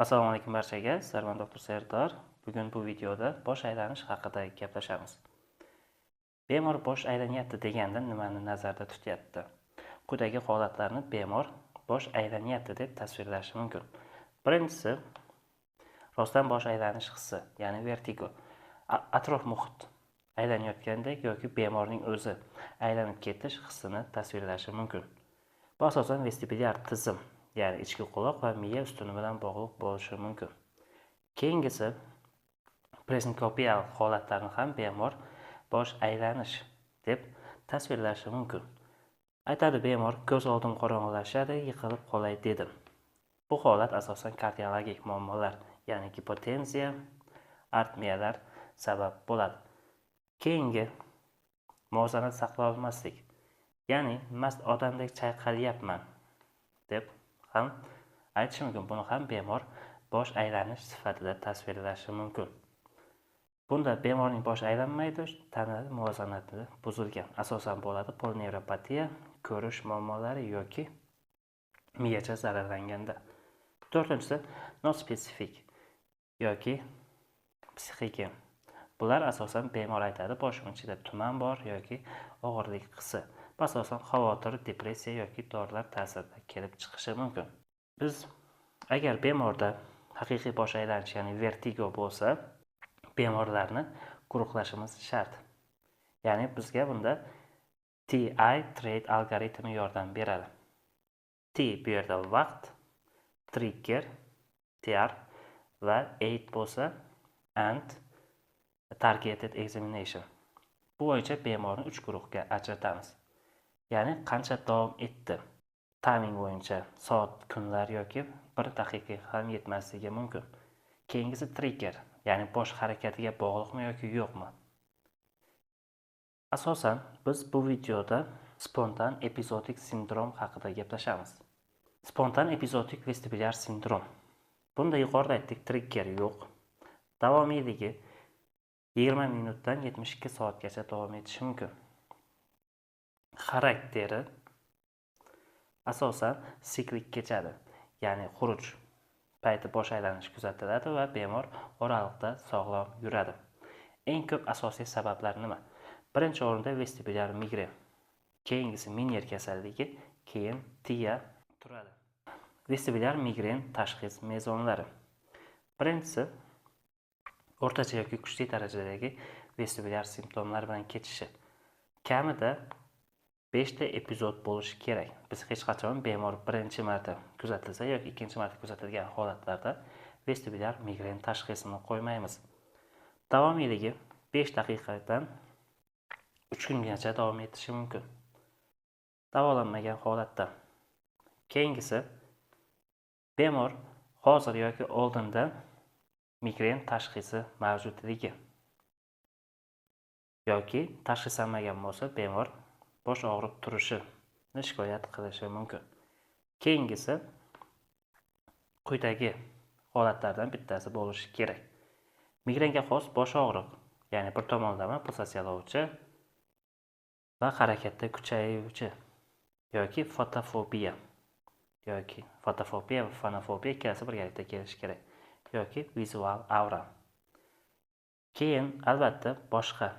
Assalomu alaykum barchaga, sizlar doktor Serdor. Bugun bu videoda bosh aylanish haqida gaplashamiz. Bemor bosh aylanyapti deganda nimani nazarda tutyapti? Quyidagi holatlarni bemor bosh aylanyapti deb tasvirlashi mumkin. Birinchisi, rostdan bosh aylanish hissi, ya'ni vertigo. Atrof muhit aylanayotgandek yoki bemorning o'zi aylanib ketish hissini tasvirlashi mumkin. Bu asosan vestibulyar tizim, ya'ni ichki quloq va miya ustuni bilan bog'liq bo'lishi mumkin. Keyingisi, presinkopial holatlarni ham bemor bosh aylanish deb tasvirlashi mumkin. Aytadi bemor, ko'z oldim qorong'ilashadi, yiqilib qolay dedim. Bu holat asosan kardiologik muammolar, ya'ni gipotenziya, artmiyalar sabab bo'ladi. Keyingi, muvozanat saqlay olmaslik, ya'ni mast odamdek chayqalyapman deb ham aytish mumkin. Buni ham bemor bosh aylanish sifatida tasvirlashi mumkin. Bunda bemorning boshi aylanmaydi, tana muvozanati buzilgan. Asosan bo'ladi polinevropatiya, ko'rish muammolari yoki miyacha zararlanganda. To'rtinchisi, nospesifik yoki psixik. Bular asosan bemor aytadi, boshim ichida tuman bor yoki og'irlik hissi. Bu asosan xavotir, depressiya yoki dorilar ta'sirida kelib chiqishi mumkin. Biz agar bemorda haqiqiy bosh aylanish, ya'ni vertigo bo'lsa, bemorlarni guruhlashimiz shart. Ya'ni bizga bunda TI-TRADE algoritmi yordam beradi. T bu yerda vaqt, trigger, TR va 8 bo'lsa and targeted examination. Bu bo'yicha bemorni 3 guruhga ajratamiz. Ya'ni qancha davom etdi. Timing bo'yicha soat, kunlar yoki 1 daqiqa ham yetmasligi mumkin. Keyingisi trigger, ya'ni bosh harakatiga bog'liqmi yoki yo'qmi. Asosan biz bu videoda spontan epizodik sindrom haqida gaplashamiz. Spontan epizodik vestibulyar sindrom. Bunda yuqorida aytdik, trigger yo'q. Davomiyligi 20 minutdan 72 soatgacha davom etishi mumkin. Xarakteri asosan siklik kechadi, ya'ni xuruj payti bosh aylanish kuzatiladi va bemor oraliqda sog'lom yuradi. Eng ko'p asosiy sabablar nima? Birinchi o'rinda vestibulyar migren, keyingisi Menier kasalligi, keyin TIA turadi. Vestibulyar migren tashxis mezonlari. Birinchisi, o'rtacha yoki kuchli darajadagi vestibulyar simptomlar bilan kechishi. Kamida 5 ta epizod bo'lishi kerak. Biz hech qachon bemor birinchi marta kuzatilsa yoki ikkinchi marta kuzatilgan holatlarda vestibulyar migren tashxisini qo'ymaymiz. Davomiyligi 5 daqiqadan 3 kungacha davom etishi mumkin. Davolanmagan holatda. Keyingisi, bemor hozir yoki oldindan migren tashxisi mavjudligi yoki tashxislanmagan bo'lsa, bemor bosh og'rib turishini shikoyat qilishi mumkin. Keyingisi, quyidagi holatlardan bittasi bo'lishi kerak. Migrenga xos bosh og'riq, ya'ni bir tomonlama pulsatsiyalovchi va harakatda kuchayuvchi yoki fotofobiya va fonofobiya ikkalasi birgalikda kelishi kerak yoki vizual aura. Keyin albatta boshqa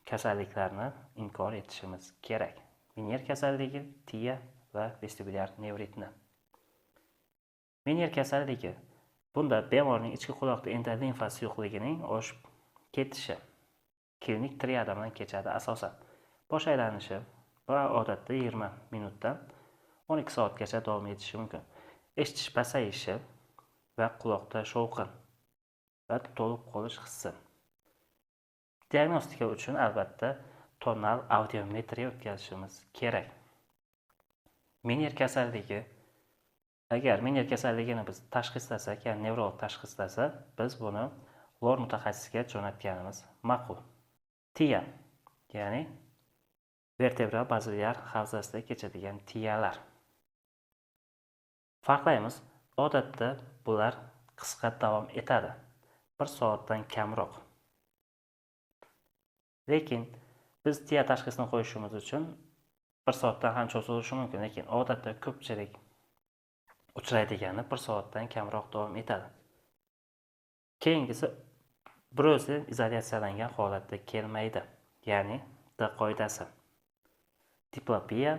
kasalliklarni inkor etishimiz kerak. Menier kasalligi, TIA va vestibulyar nevritni. Menier kasalligi, bunda bemorning ichki quloqda endolimfa suyuqligining oshib ketishi klinik triada bilan kechadi. Asosan bosh aylanishi va odatda 20 minutdan 12 soatgacha davom etishi mumkin. Eshitish pasayishi va quloqda shovqin va to'lib qolish hissi. Diagnostika uchun albatta tonal audiometriya o'tkazishimiz kerak. Menier kasalligi, agar Menier kasalligini biz tashxislasak, ya'ni nevrolog tashxislasa, biz buni lor mutaxassisga jo'natganimiz ma'qul. TIA, ya'ni vertebral bazilyar havzasida kechadigan TIAlar. Farqlaymiz, odatda bular qisqa davom etadi, 1 soatdan kamroq. Lekin biz TIA tashxisini qo'yishimiz uchun 1 soatdan ham cho'zilishi mumkin, lekin odatda ko'pchilik uchraydigani 1 soatdan kamroq davom etadi. Keyingisi bir o'zi izolyatsiyalangan holatda kelmaydi. Ya'ni D qoidasi. Diplopiya,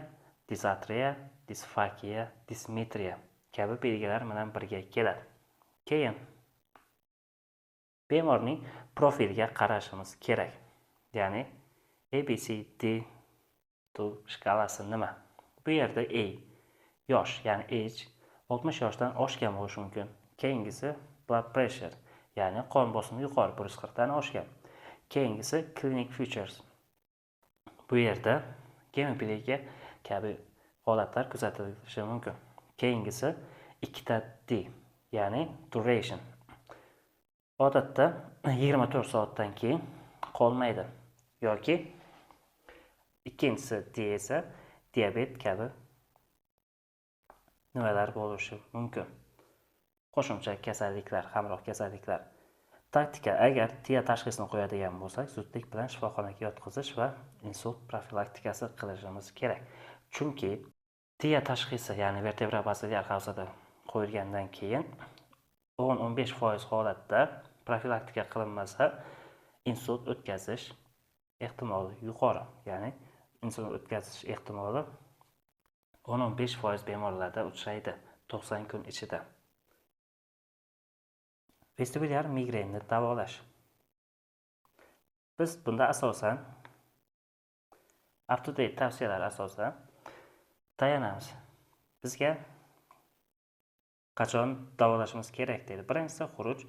dizatriya, disfakiya, dismetriya kabi belgilar bilan birga keladi. Keyin bemorning profiliga qarashimiz kerak. Ya'ni ABCD shkalasi nima? Bu yerda A yosh, ya'ni age 60 yoshdan oshgan bo'lishi mumkin. Keyingisi blood pressure, ya'ni qon bosimi yuqori 140 dan oshgan. Keyingisi clinic features. Bu yerda gemopiliya kabi holatlar kuzatilishi mumkin. Keyingisi 2ta D, ya'ni duration. Odatda 24 soatdan keyin qolmaydi yoki ikkinchisi D esa diabet kabi nimalar bo'lishi mumkin. Qo'shimcha kasalliklar, hamroh kasalliklar. Taktika: agar TIA tashxisini qo'yadigan bo'lsak, zudlik bilan shifoxonaga yotqizish va insult profilaktikasi qilishimiz kerak. Chunki TIA tashxisi, ya'ni vertebra baziliar havzada qo'yilgandan keyin 10-15% holatda profilaktika qilinmasa, insult o'tkazish ehtimoli yuqori. Ya'ni insult o'tkazish ehtimoli 10-15% bemorlarda uchraydi 90 kun ichida. Vestibulyar migrenni davolash. Biz bunda asosan up-to-date tavsiyalar asosida tayanamiz. Bizga qachon davolashimiz kerak deydi. Birinchisi, xuruj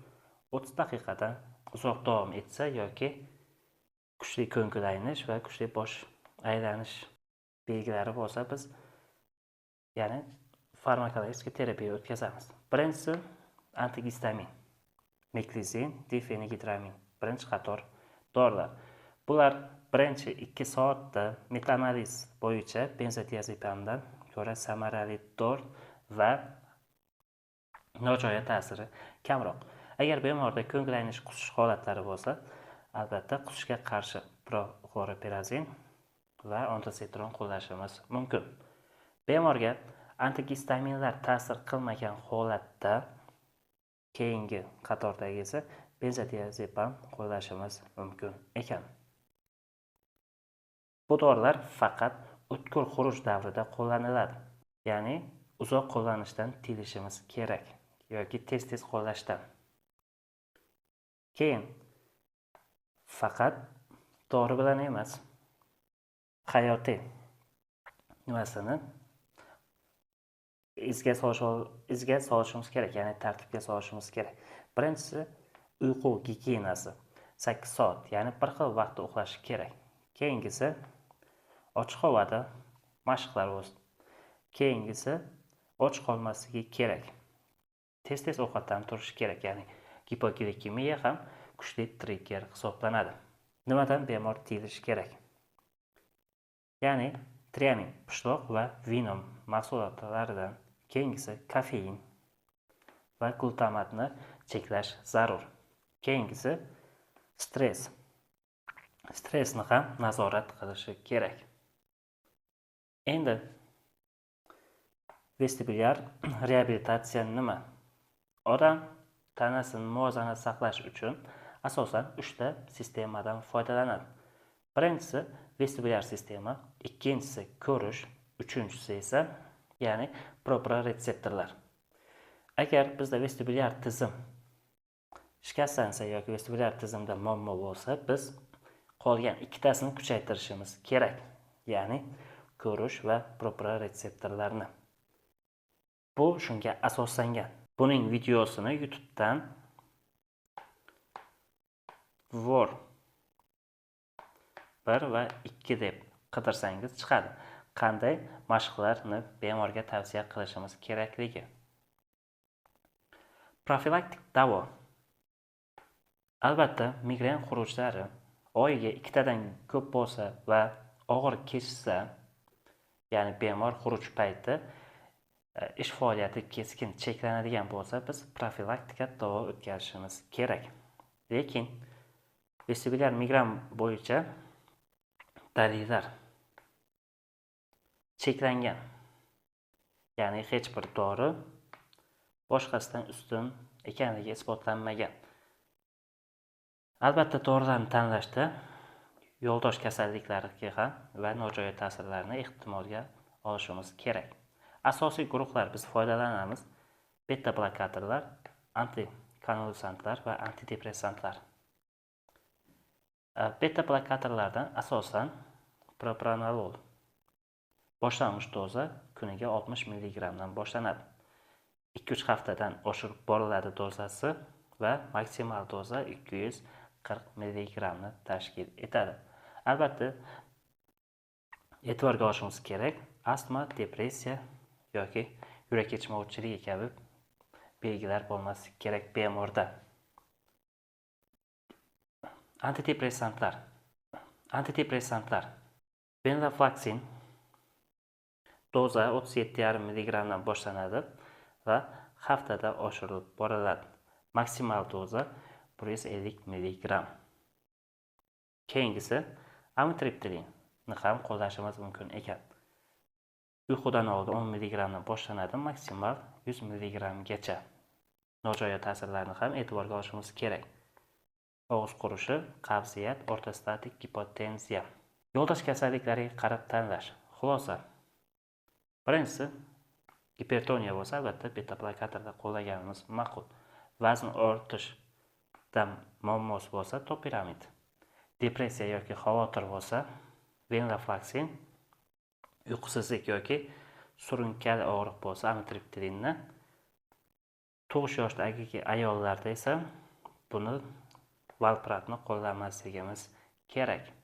30 daqiqadan uzoq davom etsa yoki kuchli ko'ngil aynish va kuchli bosh aylanish belgilari bo'lsa, biz ya'ni farmakologik terapiya o'tkazamiz. Birinchisi antigistamin, meklizin, difenigidramin, birinchi qator dorilar. Bular birinchi 2 soatda metanoliz bo'yicha benzodiazepamdan ko'ra samarali dori va nojo'ya ta'siri kamroq. Agar bemorda ko'ngil aynish, qusish holatlari bo'lsa, albatta qusishga qarshi proxloroperazin va ontosetron qo'llashimiz mumkin. Bemorga antigistaminlar ta'sir qilmagan holatda keyingi qatordagi esa benzodiazepam qo'llashimiz mumkin ekan. Bu dorilar faqat o'tkir xuruj davrida qo'llaniladi. Ya'ni uzoq qo'llanishdan tiyilishimiz kerak yoki tez-tez qo'llashdan. Keyin faqat dori bilan emas, hayotiy nimasini izga solishimiz kerak, ya'ni tartibga solishimiz kerak. Birinchisi uyqu gigiyenasi. 8 soat, ya'ni bir xil vaqtda uxlash kerak. Keyingisi ochiq havoda mashqlar bo'lsin. Keyingisi och qolmasligi kerak. Tez-tez ovqatdan turish kerak, ya'ni gipoglikemiya ham kuchli trigger hisoblanadi. Nimadan bemor tiyilishi kerak? Ya'ni triamin, pishloq va vino mahsulotlaridan. Keyingisi kofein va glutamatni cheklash zarur. Keyingisi stress. Stressni ham nazorat qilishi kerak. Endi vestibulyar reabilitatsiya nima? Odam tanasini muvozanat saqlash uchun asosan 3 ta sistemadan foydalanadi. Birinchisi vestibulyar sistema, ikkinchisi ko'rish, uchinchisi esa ya'ni propriotseptorlar. Agar bizda vestibulyar tizim shikastlansa yoki vestibulyar tizimda muammo bo'lsa, biz qolgan ikkitasini kuchaytirishimiz kerak. Ya'ni ko'rish va propriotseptorlarni. Bu shunga asoslangan. Buning videosini YouTube'dan VOR 1 va 2 deb qidirsangiz chiqadi. Qanday mashqlarni bemorga tavsiya qilishimiz kerakligi. Profilaktik davo. Albatta, migren xurujlari oyiga 2 tadan ko'p bo'lsa va og'ir kechsa, ya'ni bemor xuruj payti ish faoliyati keskin cheklanadigan bo'lsa, biz profilaktika davo o'tkazishimiz kerak. Lekin vestibulyar migren bo'yicha dalillar cheklangan. Ya'ni hech bir dori boshqasidan ustun ekanligi isbotlanmagan. Albatta, dorilarni tanlashda yo'ldosh kasalliklariga ham va nojo'ya ta'sirlarni ehtimolga olishimiz kerak. Asosiy guruhlar biz foydalanamiz: beta blokatorlar, antikonvulsantlar va antidepressantlar. Beta blokatorlardan asosan propranolol boshlang'ich doza kuniga 60 mg dan boshlanadi. 2-3 haftadan oshirib boriladi dozasi va maksimal doza 240 mg ni tashkil etadi. Albatta, e'tiborga olishimiz kerak, astma, depressiya yoki yurak yetishmovchiligi kabi belgilar bo'lmasligi kerak bemorda. Antidepressantlar. Venlafaxin doza 37,5 mg dan boshlanadi va haftada oshirilib boriladi. Maksimal doza 150 mg. Keyingisi amitriptilinni ham qo'llashimiz mumkin ekan. Uyqudan oldin 10 mg dan boshlanadi, maksimal 100 mg gacha. Nojo'ya ta'sirlarni ham e'tiborga olishimiz kerak. Og'iz qurishi, qabziyat, ortostatik gipotenziya. Yo'ldosh kasalliklariga qarab tanlash. Xulosa: birinchisi, gipertoniya bo'lsa, albatta beta blokatorda qo'llaganimiz ma'qul. Vazn ortishda muammosi bo'lsa, topiramid. Depressiya yoki xavotir bo'lsa, venlafaxin. Uyqusizlik yoki surunkali og'riq bo'lsa, amitriptilinni. Tug'ish yoshidagi ayollarda esa buni valpratni qo'llamasligimiz kerak.